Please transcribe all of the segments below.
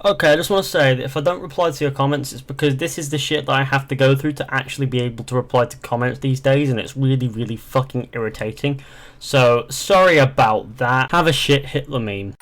Okay, I just want to say that if I don't reply to your comments, it's because this is the shit that I have to go through to actually be able to reply to comments these days, and it's really, really fucking irritating. So, sorry about that. Have a shit Hitler meme.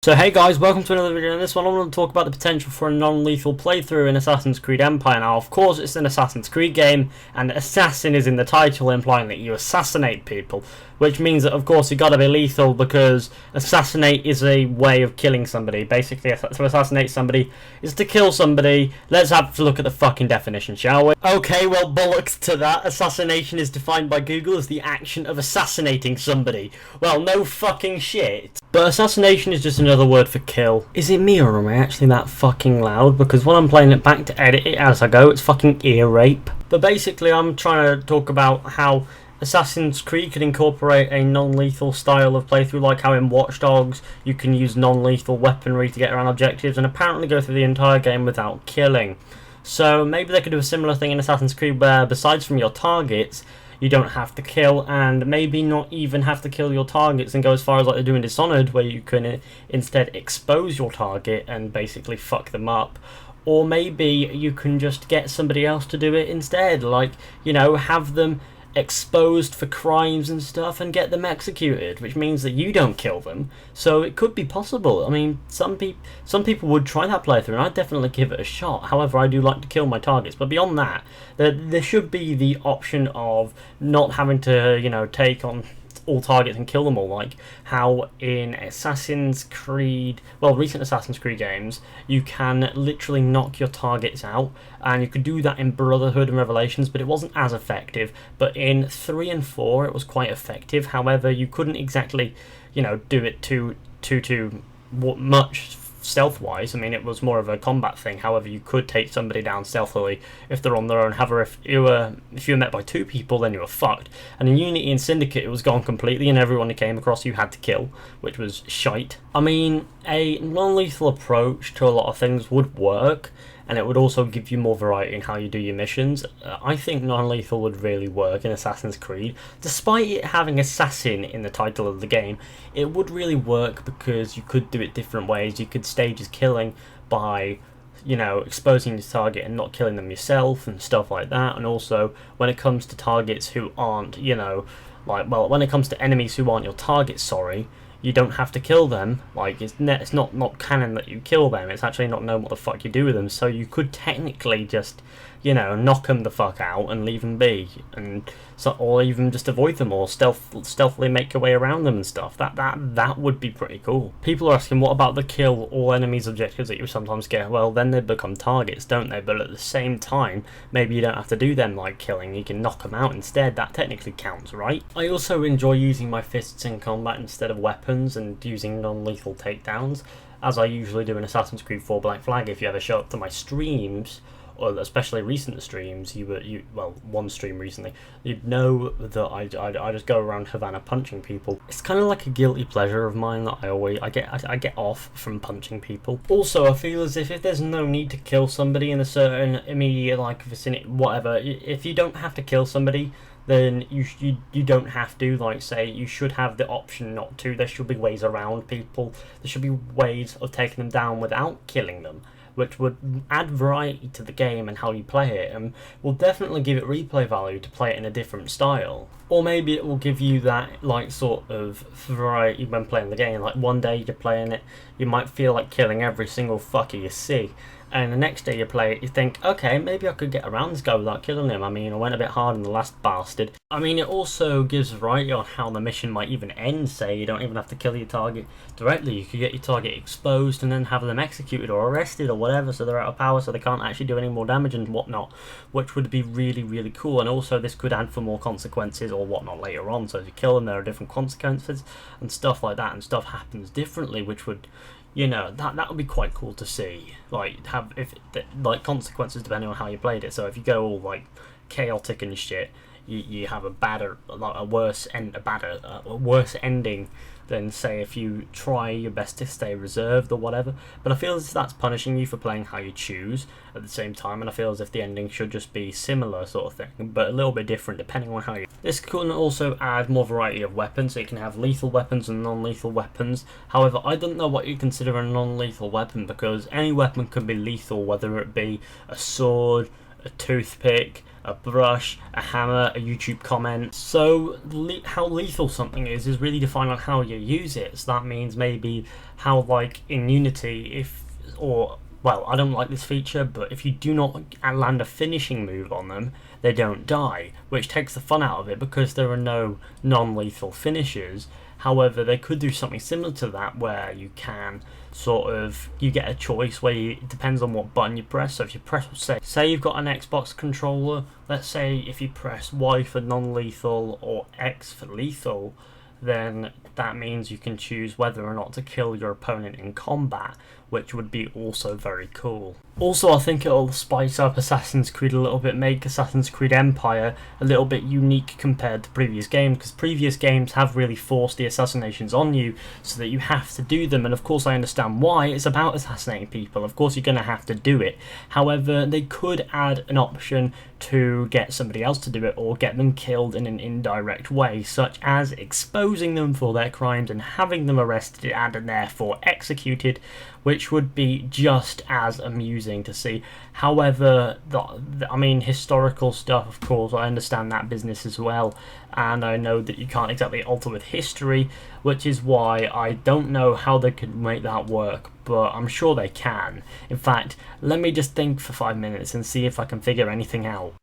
So hey guys, welcome to another video. In this one I want to talk about the potential for a non-lethal playthrough in Assassin's Creed Empire. Now of course it's an Assassin's Creed game, and assassin is in the title, implying that you assassinate people, which means that of course you gotta be lethal, because assassinate is a way of killing somebody. Basically to assassinate somebody is to kill somebody. Let's have a look at the fucking definition, shall we? Okay, well bollocks to that. Assassination is defined by Google as the action of assassinating somebody. Well, no fucking shit. But assassination is just another word for kill. Is it me, or am I actually that fucking loud? Because when I'm playing it back to edit it as I go, it's fucking ear rape. But basically I'm trying to talk about how Assassin's Creed could incorporate a non-lethal style of playthrough, like how in Watch Dogs you can use non-lethal weaponry to get around objectives and apparently go through the entire game without killing. So maybe they could do a similar thing in Assassin's Creed where, besides from your targets, you don't have to kill, and maybe not even have to kill your targets and go as far as like they do in Dishonored, where you can instead expose your target and basically fuck them up. Or maybe you can just get somebody else to do it instead, like, you know, have them exposed for crimes and stuff and get them executed, which means that you don't kill them. So it could be possible. I mean, some people would try that playthrough, and I'd definitely give it a shot. However, I do like to kill my targets. But beyond that, there should be the option of not having to, you know, take on all targets and kill them all, like how in Assassin's Creed, well, recent Assassin's Creed games, you can literally knock your targets out, and you could do that in Brotherhood and Revelations, but it wasn't as effective. But in 3 and 4 it was quite effective. However, you couldn't exactly, you know, do it too much stealth-wise. I mean, it was more of a combat thing. However, you could take somebody down stealthily if they're on their own. However, if you were met by 2 people, then you were fucked. And in Unity and Syndicate, it was gone completely, and everyone who came across you had to kill, which was shite. I mean, a non-lethal approach to a lot of things would work, and it would also give you more variety in how you do your missions. I think non-lethal would really work in Assassin's Creed. Despite it having assassin in the title of the game, it would really work because you could do it different ways. You could stage as killing by, you know, exposing your target and not killing them yourself and stuff like that. And also, when it comes to targets who aren't, you know, like, well, when it comes to enemies who aren't your target, sorry, you don't have to kill them. Like, it's not canon that you kill them. It's actually not known what the fuck you do with them. So you could technically just, you know, knock them the fuck out and leave them be, and so, or even just avoid them, or stealthily make your way around them and stuff. That would be pretty cool. People are asking, what about the kill all enemies objectives that you sometimes get? Well, then they become targets, don't they? But at the same time, maybe you don't have to do them like killing. You can knock them out instead. That technically counts, right? I also enjoy using my fists in combat instead of weapons, and using non-lethal takedowns, as I usually do in Assassin's Creed 4 Black Flag. If you ever show up to my streams, or especially recent streams, well, one stream recently, you'd know that I just go around Havana punching people. It's kind of like a guilty pleasure of mine that I get off from punching people. Also, I feel as if there's no need to kill somebody in a certain immediate, like, vicinity, whatever, if you don't have to kill somebody, then you don't have to. Like, say, you should have the option not to. There should be ways around people. There should be ways of taking them down without killing them, which would add variety to the game and how you play it, and will definitely give it replay value to play it in a different style. Or maybe it will give you that, like, sort of variety when playing the game. Like, one day you're playing it, you might feel like killing every single fucker you see, and the next day you play it, you think, okay, maybe I could get around this guy without killing him. I mean, I went a bit hard on the last bastard. I mean, it also gives variety on how the mission might even end. Say, you don't even have to kill your target directly. You could get your target exposed and then have them executed or arrested or whatever, so they're out of power, so they can't actually do any more damage and whatnot, which would be really, really cool. And also, this could add for more consequences or whatnot later on. So if you kill them, there are different consequences and stuff like that, and stuff happens differently, which would, you know, that would be quite cool to see. Like, have like consequences depending on how you played it. So if you go all like chaotic and shit, you have a worse ending than say if you try your best to stay reserved or whatever. But I feel as if that's punishing you for playing how you choose at the same time, and I feel as if the ending should just be similar sort of thing, but a little bit different depending on how you... This can also add more variety of weapons, so you can have lethal weapons and non-lethal weapons. However, I don't know what you consider a non-lethal weapon, because any weapon can be lethal, whether it be a sword, a toothpick, a brush, a hammer, a YouTube comment. So how lethal something is really defined on how you use it. So that means maybe how, like in Unity, well, I don't like this feature, but if you do not land a finishing move on them, they don't die, which takes the fun out of it because there are no non-lethal finishes. However, they could do something similar to that where you can you get a choice where it depends on what button you press. So if you press, say you've got an Xbox controller, let's say if you press Y for non-lethal or X for lethal, then that means you can choose whether or not to kill your opponent in combat, which would be also very cool. Also, I think it'll spice up Assassin's Creed a little bit, make Assassin's Creed Empire a little bit unique compared to previous games, because previous games have really forced the assassinations on you so that you have to do them, and of course I understand why. It's about assassinating people, of course you're going to have to do it. However, they could add an option to get somebody else to do it, or get them killed in an indirect way, such as exposing them for their crimes and having them arrested and therefore executed, which would be just as amusing to see. However, I mean, historical stuff, of course, I understand that business as well, and I know that you can't exactly alter with history, which is why I don't know how they could make that work, but I'm sure they can. In fact, let me just think for 5 minutes and see if I can figure anything out.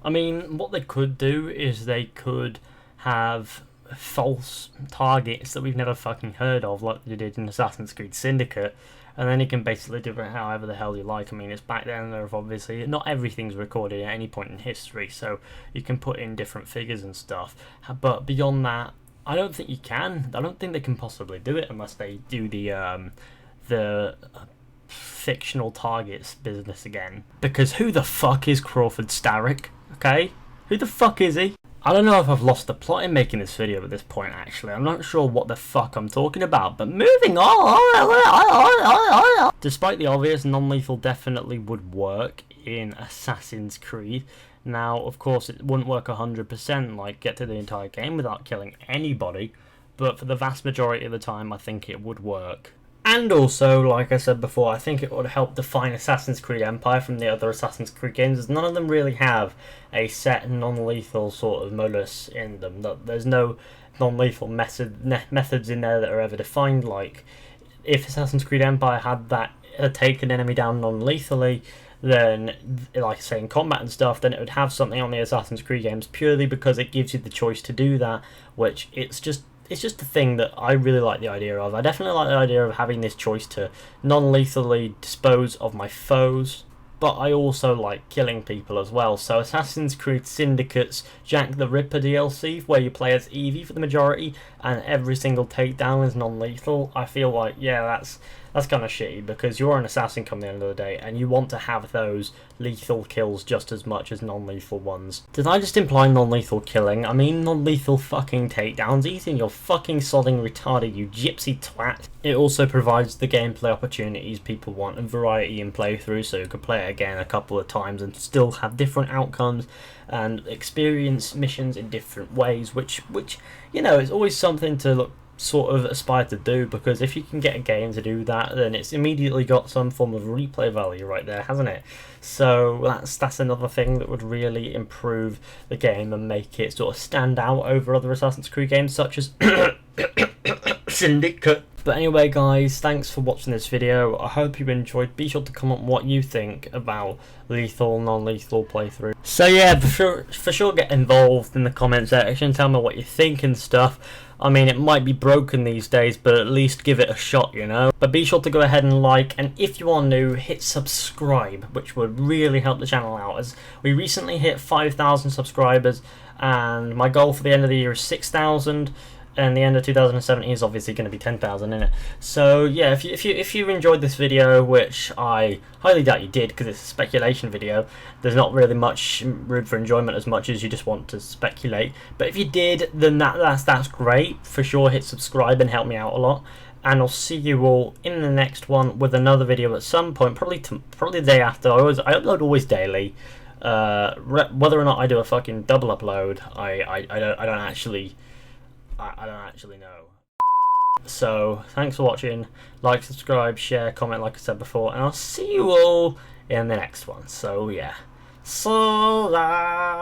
I mean, what they could do is they could have false targets that we've never fucking heard of, like they did in Assassin's Creed Syndicate, and then you can basically do it however the hell you like. I mean, it's back then, there have obviously not everything's recorded at any point in history, so you can put in different figures and stuff, but beyond that, I don't think you can. I don't think they can possibly do it unless they do the fictional targets business again. Because who the fuck is Crawford Starrick? Okay, who the fuck is he? I don't know if I've lost the plot in making this video at this point, actually. I'm not sure what the fuck I'm talking about, but moving on! Despite the obvious, non-lethal definitely would work in Assassin's Creed. Now, of course, it wouldn't work 100%, like get through the entire game without killing anybody, but for the vast majority of the time, I think it would work. And also, like I said before, I think it would help define Assassin's Creed Empire from the other Assassin's Creed games, as none of them really have a set non-lethal sort of modus in them. There's no non-lethal methods in there that are ever defined. Like, if Assassin's Creed Empire had take an enemy down non-lethally, then, like I say, in combat and stuff, then it would have something on the Assassin's Creed games purely because it gives you the choice to do that, which it's just a thing that I really like the idea of. I definitely like the idea of having this choice to non-lethally dispose of my foes, but I also like killing people as well. So Assassin's Creed Syndicate's Jack the Ripper DLC, where you play as Evie for the majority, and every single takedown is non-lethal, I feel like, yeah, that's kind of shitty, because you're an assassin come the end of the day, and you want to have those lethal kills just as much as non-lethal ones. Did I just imply non-lethal killing? I mean non-lethal fucking takedowns. Eating your fucking sodding retarded, you gypsy twat. It also provides the gameplay opportunities people want and variety in playthrough, so you could play it again a couple of times and still have different outcomes and experience missions in different ways, which you know, is always something to sort of aspire to do, because if you can get a game to do that, then it's immediately got some form of replay value right there, hasn't it? So that's another thing that would really improve the game and make it sort of stand out over other Assassin's Creed games such as Syndicate. But anyway guys, thanks for watching this video. I hope you enjoyed. Be sure to comment what you think about lethal, non-lethal playthrough. So yeah, for sure get involved in the comment section, tell me what you think and stuff. I mean, it might be broken these days, but at least give it a shot, you know? But be sure to go ahead and like, and if you are new, hit subscribe, which would really help the channel out, as we recently hit 5,000 subscribers, and my goal for the end of the year is 6,000. and the end of 2017 is obviously going to be 10,000 in it. So yeah, if you enjoyed this video, which I highly doubt you did because it's a speculation video, there's not really much room for enjoyment as much as you just want to speculate. But if you did, then that's great. For sure, hit subscribe and help me out a lot. And I'll see you all in the next one with another video at some point, probably the day after. I upload always daily. Whether or not I do a fucking double upload, I don't actually know. So thanks for watching. Like, subscribe, share, comment, like I said before, and I'll see you all in the next one. So yeah, so long.